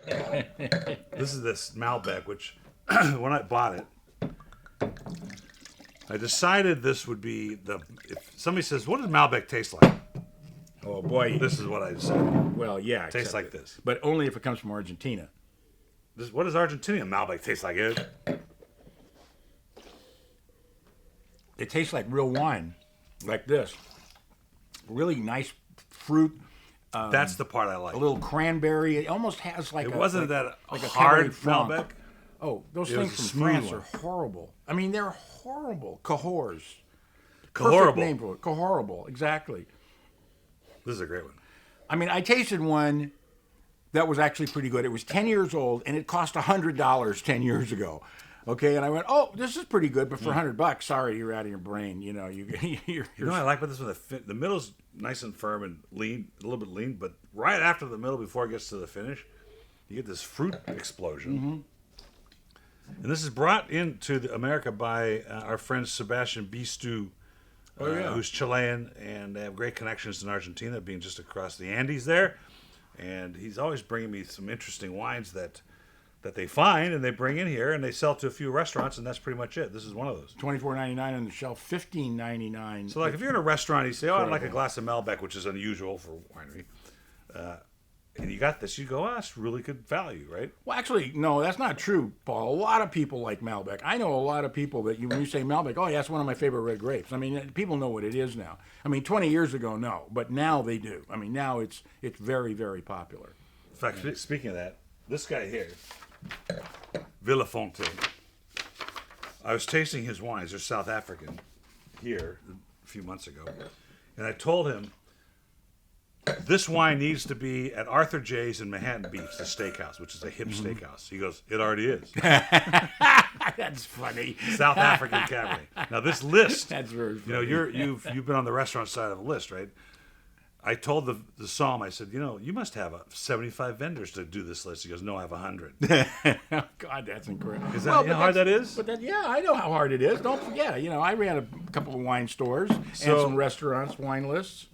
This is this Malbec, which when I bought it, I decided this would be the. If somebody says, "What does Malbec taste like?" Oh boy. This is what I decided. Well, yeah. Tastes like this, but only if it comes from Argentina. What does Argentinian Malbec taste like? It tastes like real wine, like this. Really nice fruit. That's the part I like. A little cranberry. It almost has like It a. wasn't like, that like a hard Cabernet Franc. Malbec. Oh, those It was things a from smooth France one. are horrible. I mean, they're horrible. Cahors. Perfect Horrible. name for it. Cahorrible. Exactly. This is a great one. I mean, I tasted one that was actually pretty good. It was 10 years old, and it cost $100 10 years ago. Okay, and I went, oh, this is pretty good, but for $100, sorry, you're out of your brain. You know, you're You know what I like about this one? The middle's nice and firm and lean, a little bit lean, but right after the middle, before it gets to the finish, you get this fruit explosion. And this is brought into America by our friend Sebastian Bistu, who's Chilean, and they have great connections in Argentina, being just across the Andes there. And he's always bringing me some interesting wines that they find and they bring in here, and they sell to a few restaurants, and that's pretty much it. This is one of those. $24.99 on the shelf, $15.99. So, like, if you're in a restaurant, you say, "Oh, I'd like a glass of Malbec," which is unusual for winery, and you got this, you go, "Oh, that's really good value, right?" Well, actually, no, that's not true, Paul. A lot of people like Malbec. I know a lot of people that when you say Malbec, oh, yeah, that's one of my favorite red grapes. I mean, people know what it is now. I mean, 20 years ago, no, but now they do. I mean, now it's very, very popular. In fact, speaking of that, this guy here, Villafonte, I was tasting his wines. They're South African here a few months ago, and I told him, this wine needs to be at Arthur J's in Manhattan Beach, the steakhouse, which is a hip steakhouse. He goes, "It already is." That's funny. South African Cabernet. Now this list, That's very funny. you know, you've been on the restaurant side of the list, right? I told the Psalm, I said, you must have 75 vendors to do this list. He goes, "No, I have 100. Oh, God, that's incredible. Is that how hard that is? But yeah, I know how hard it is. Don't forget, I ran a couple of wine stores and So- some restaurants, wine lists.